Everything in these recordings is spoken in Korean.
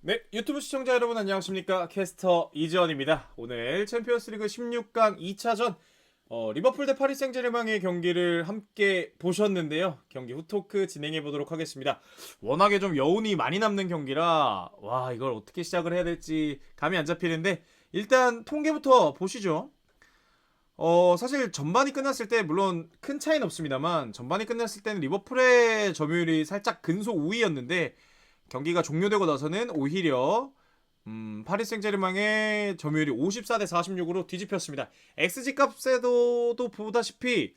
네, 유튜브 시청자 여러분 안녕하십니까? 캐스터 이지원입니다. 오늘 챔피언스리그 16강 2차전 리버풀 대 파리 생제르맹의 경기를 함께 보셨는데요. 경기 후토크 진행해 보도록 하겠습니다. 워낙에 좀 여운이 많이 남는 경기라 이걸 어떻게 시작을 해야 될지 감이 안 잡히는데 일단 통계부터 보시죠. 사실 전반이 끝났을 때 물론 큰 차이는 없습니다만 전반이 끝났을 때는 리버풀의 점유율이 살짝 근소 우위였는데 경기가 종료되고 나서는 오히려 파리 생제르맹의 점유율이 54대 46으로 뒤집혔습니다. XG 값에도 보다시피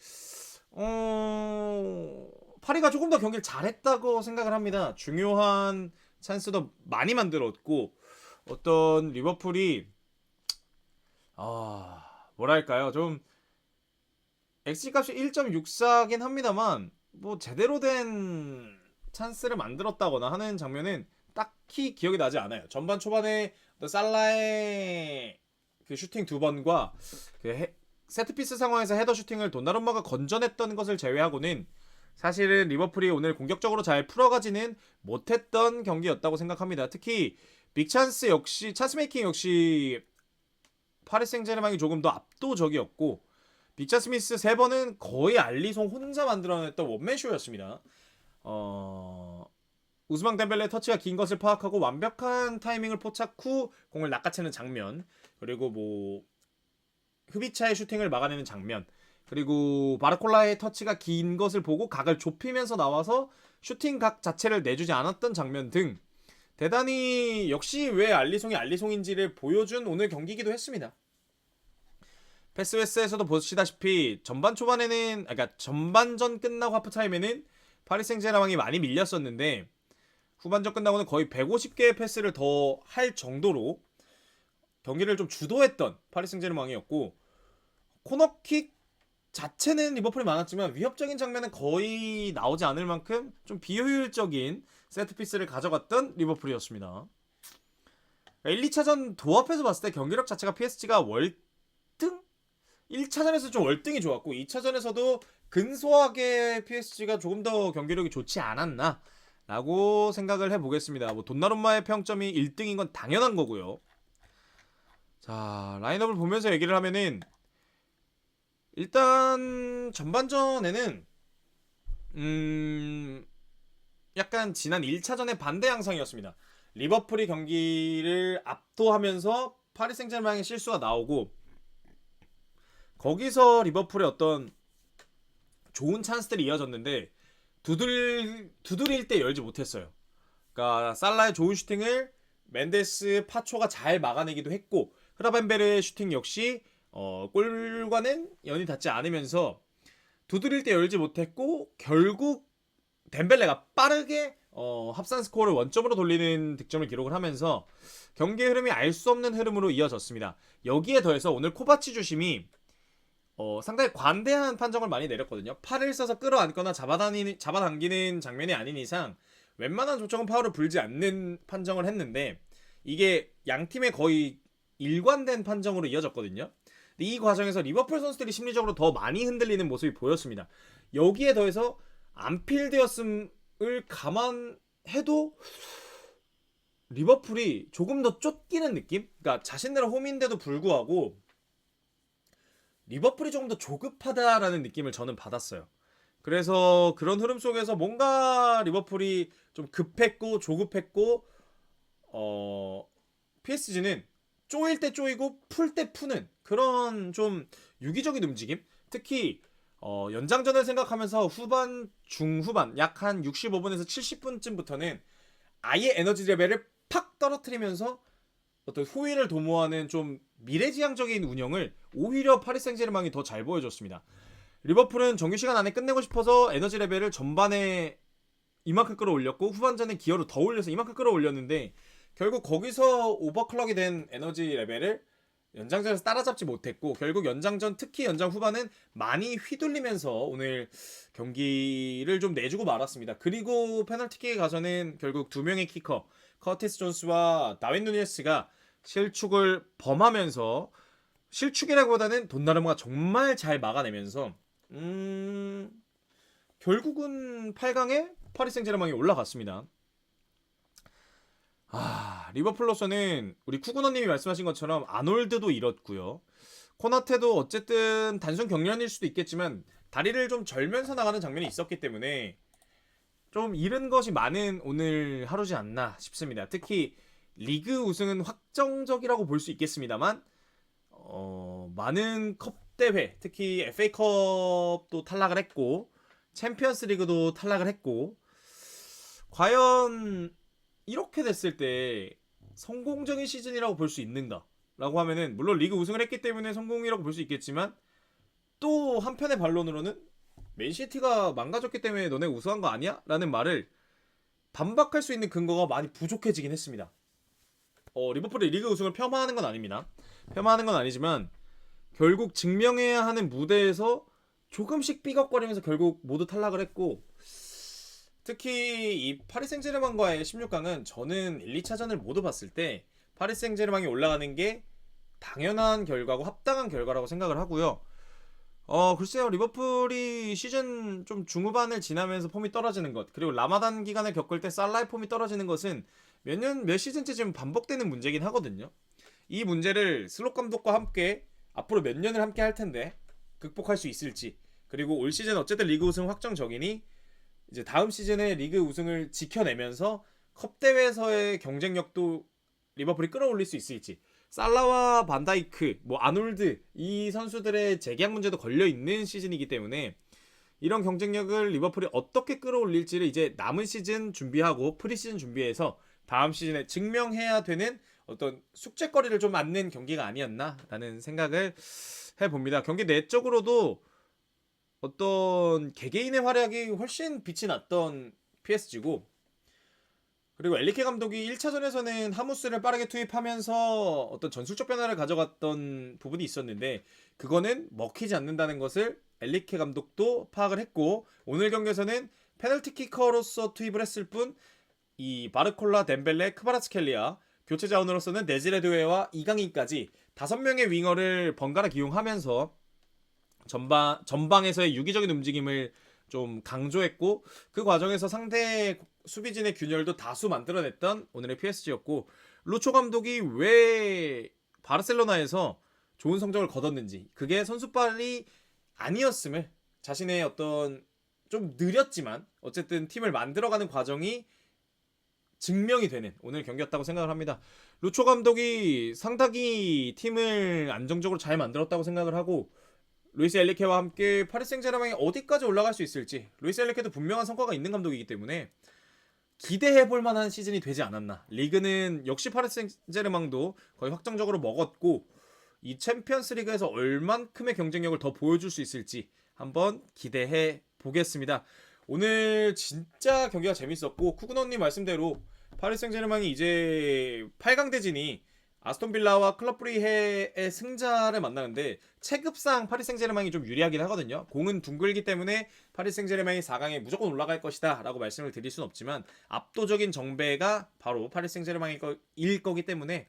파리가 조금 더 경기를 잘했다고 생각을 합니다. 중요한 찬스도 많이 만들었고 어떤 리버풀이 뭐랄까요, 좀 XG 값이 1.64긴 합니다만 뭐 제대로 된 찬스를 만들었다거나 하는 장면은 딱히 기억이 나지 않아요. 전반 초반에 살라의 그 슈팅 두 번과 그 세트피스 상황에서 헤더 슈팅을 돈나룸마가 건져냈던 것을 제외하고는 사실은 리버풀이 오늘 공격적으로 잘 풀어가지는 못했던 경기였다고 생각합니다. 특히 빅찬스 역시 찬스 메이킹 역시 파리 생제르맹이 조금 더 압도적이었고 빅찬 스미스 3번은 거의 알리송 혼자 만들어냈던 원맨쇼였습니다. 우스망 덴벨레 터치가 긴 것을 파악하고 완벽한 타이밍을 포착 후 공을 낚아채는 장면, 그리고 뭐 흐비차의 슈팅을 막아내는 장면, 그리고 바르콜라의 터치가 긴 것을 보고 각을 좁히면서 나와서 슈팅 각 자체를 내주지 않았던 장면 등 대단히 역시 왜 알리송이 알리송인지를 보여준 오늘 경기이기도 했습니다. 패스웨스에서도 보시다시피 전반 초반에는 그러니까 전반전 끝나고 하프타임에는 파리 생제르맹이 많이 밀렸었는데 후반전 끝나고는 거의 150개의 패스를 더 할 정도로 경기를 좀 주도했던 파리 생제르맹이었고 코너킥 자체는 리버풀이 많았지만 위협적인 장면은 거의 나오지 않을 만큼 좀 비효율적인 세트피스를 가져갔던 리버풀이었습니다. 1, 2차전 도합해서 봤을 때 경기력 자체가 PSG가 월등? 1차전에서 좀 월등히 좋았고 2차전에서도 근소하게 PSG가 조금 더 경기력이 좋지 않았나 라고 생각을 해보겠습니다. 뭐 돈나룸마의 평점이 1등인 건 당연한 거고요. 자, 라인업을 보면서 얘기를 하면은 일단 전반전에는 약간 지난 1차전의 반대 양상이었습니다. 리버풀이 경기를 압도하면서 파리 생제르맹의 실수가 나오고 거기서 리버풀의 어떤 좋은 찬스들이 이어졌는데 두드릴 때 열지 못했어요. 그러니까 살라의 좋은 슈팅을 멘데스 파초가 잘 막아내기도 했고 흐라벤베르의 슈팅 역시 골과는 연이 닿지 않으면서 두드릴 때 열지 못했고 결국 덴벨레가 빠르게 합산 스코어를 원점으로 돌리는 득점을 기록을 하면서 경기의 흐름이 알 수 없는 흐름으로 이어졌습니다. 여기에 더해서 오늘 코바치 주심이 상당히 관대한 판정을 많이 내렸거든요. 팔을 써서 끌어안거나 잡아당기는 장면이 아닌 이상 웬만한 조정은 파울을 불지 않는 판정을 했는데 이게 양팀의 거의 일관된 판정으로 이어졌거든요. 근데 이 과정에서 리버풀 선수들이 심리적으로 더 많이 흔들리는 모습이 보였습니다. 여기에 더해서 안필드였음을 감안해도 리버풀이 조금 더 쫓기는 느낌? 그러니까 자신들의 홈인데도 불구하고 리버풀이 조금 더 조급하다라는 느낌을 저는 받았어요. 그래서 그런 흐름 속에서 뭔가 리버풀이 좀 급했고 조급했고 PSG는 쪼일 때 쪼이고 풀 때 푸는 그런 좀 유기적인 움직임. 특히 연장전을 생각하면서 후반 중후반 약 한 65분에서 70분쯤부터는 아예 에너지 레벨을 팍 떨어뜨리면서 어떤 호의를 도모하는 좀 미래지향적인 운영을 오히려 파리 생제르맹이 더 잘 보여줬습니다. 리버풀은 정규 시간 안에 끝내고 싶어서 에너지 레벨을 전반에 이만큼 끌어올렸고 후반전에 기어로 더 올려서 이만큼 끌어올렸는데 결국 거기서 오버클럭이 된 에너지 레벨을 연장전에서 따라잡지 못했고 결국 연장전 특히 연장 후반은 많이 휘둘리면서 오늘 경기를 좀 내주고 말았습니다. 그리고 페널티킥에 가서는 결국 두 명의 키커 커티스 존스와 다윈 누니에스가 실축을 범하면서 실축이라기보다는 돈나르마가 정말 잘 막아내면서 결국은 8강에 파리 생제르맹이 올라갔습니다. 리버풀로서는 우리 쿠구너님이 말씀하신 것처럼 아놀드도 잃었고요. 코나테도 어쨌든 단순 경련일 수도 있겠지만 다리를 좀 절면서 나가는 장면이 있었기 때문에 좀 잃은 것이 많은 오늘 하루지 않나 싶습니다. 특히 리그 우승은 확정적이라고 볼 수 있겠습니다만 많은 컵 대회, 특히 FA컵도 탈락을 했고 챔피언스 리그도 탈락을 했고, 과연 이렇게 됐을 때 성공적인 시즌이라고 볼 수 있는가 라고 하면은, 물론 리그 우승을 했기 때문에 성공이라고 볼 수 있겠지만 또 한편의 반론으로는 맨시티가 망가졌기 때문에 너네 우승한 거 아니야? 라는 말을 반박할 수 있는 근거가 많이 부족해지긴 했습니다. 리버풀이 리그 우승을 폄하하는 건 아닙니다. 폄하하는 건 아니지만 결국 증명해야 하는 무대에서 조금씩 삐걱거리면서 결국 모두 탈락을 했고, 특히 이 파리 생제르맹과의 16강은 저는 1, 2차전을 모두 봤을 때 파리 생제르맹이 올라가는 게 당연한 결과고 합당한 결과라고 생각을 하고요. 글쎄요, 리버풀이 시즌 좀 중후반을 지나면서 폼이 떨어지는 것, 그리고 라마단 기간을 겪을 때 살라의 폼이 떨어지는 것은 몇 시즌째 지금 반복되는 문제긴 하거든요. 이 문제를 슬롯 감독과 함께 앞으로 몇 년을 함께 할 텐데 극복할 수 있을지, 그리고 올 시즌 어쨌든 리그 우승 확정적이니 이제 다음 시즌에 리그 우승을 지켜내면서 컵 대회에서의 경쟁력도 리버풀이 끌어올릴 수 있을지, 살라와 반다이크, 아놀드, 이 선수들의 재계약 문제도 걸려있는 시즌이기 때문에 이런 경쟁력을 리버풀이 어떻게 끌어올릴지를 이제 남은 시즌 준비하고 프리시즌 준비해서 다음 시즌에 증명해야 되는 어떤 숙제거리를 좀 안는 경기가 아니었나라는 생각을 해봅니다. 경기 내적으로도 어떤 개개인의 활약이 훨씬 빛이 났던 PSG고, 그리고 엘리케 감독이 1차전에서는 하무스를 빠르게 투입하면서 어떤 전술적 변화를 가져갔던 부분이 있었는데 그거는 먹히지 않는다는 것을 엘리케 감독도 파악을 했고, 오늘 경기에서는 페널티키커로서 투입을 했을 뿐 이 바르콜라, 덴벨레, 크바라츠켈리아, 교체 자원으로서는 네즈레드웨와 이강인까지 5명의 윙어를 번갈아 기용하면서 전방에서의 유기적인 움직임을 좀 강조했고, 그 과정에서 상대 수비진의 균열도 다수 만들어냈던 오늘의 PSG였고, 루초 감독이 왜 바르셀로나에서 좋은 성적을 거뒀는지, 그게 선수빨이 아니었음을 자신의 어떤 좀 느렸지만 어쨌든 팀을 만들어가는 과정이 증명이 되는 오늘 경기였다고 생각을 합니다. 루초 감독이 상당히 팀을 안정적으로 잘 만들었다고 생각을 하고, 루이스 엘리케와 함께 파리 생제르맹이 어디까지 올라갈 수 있을지, 루이스 엘리케도 분명한 성과가 있는 감독이기 때문에 기대해볼 만한 시즌이 되지 않았나. 리그는 역시 파리 생제르맹도 거의 확정적으로 먹었고, 이 챔피언스 리그에서 얼만큼의 경쟁력을 더 보여줄 수 있을지 한번 기대해 보겠습니다. 오늘 진짜 경기가 재밌었고, 쿠그너님 말씀대로 파리 생제르맹이 이제 8강 대진이 아스톤빌라와 클럽 브리헤의 승자를 만나는데 체급상 파리 생제르맹이 좀 유리하긴 하거든요. 공은 둥글기 때문에 파리 생제르맹이 4강에 무조건 올라갈 것이다 라고 말씀을 드릴 순 없지만 압도적인 정배가 바로 파리 생제르맹일 거기 때문에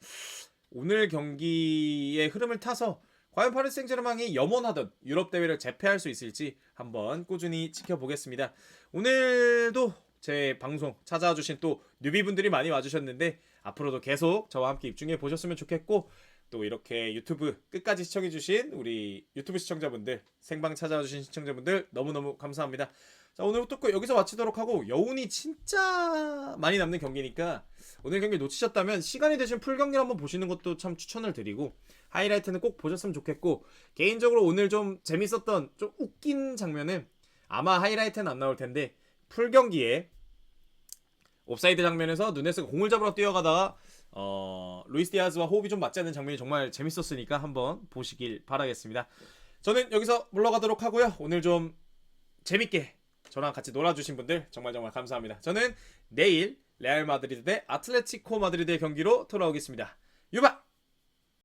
오늘 경기의 흐름을 타서 과연 파리 생제르맹이 염원하던 유럽 대회를 재패할 수 있을지 한번 꾸준히 지켜보겠습니다. 오늘도 제 방송 찾아와 주신 또 뉴비분들이 많이 와주셨는데 앞으로도 계속 저와 함께 입중해 보셨으면 좋겠고, 또 이렇게 유튜브 끝까지 시청해주신 우리 유튜브 시청자분들, 생방 찾아와주신 시청자분들 너무너무 감사합니다. 자, 오늘부터 여기서 마치도록 하고, 여운이 진짜 많이 남는 경기니까 오늘 경기 놓치셨다면 시간이 되신 풀경기를 한번 보시는 것도 참 추천을 드리고, 하이라이트는 꼭 보셨으면 좋겠고, 개인적으로 오늘 좀 재밌었던 좀 웃긴 장면은 아마 하이라이트는 안 나올 텐데 풀경기에 옵사이드 장면에서 누네스가 공을 잡으러 뛰어가다가 루이스 디아즈와 호흡이 좀 맞지 않는 장면이 정말 재밌었으니까 한번 보시길 바라겠습니다. 저는 여기서 물러가도록 하고요. 오늘 좀 재밌게 저랑 같이 놀아주신 분들 정말 감사합니다. 저는 내일 레알 마드리드 대 아틀레티코 마드리드의 경기로 돌아오겠습니다. 유바!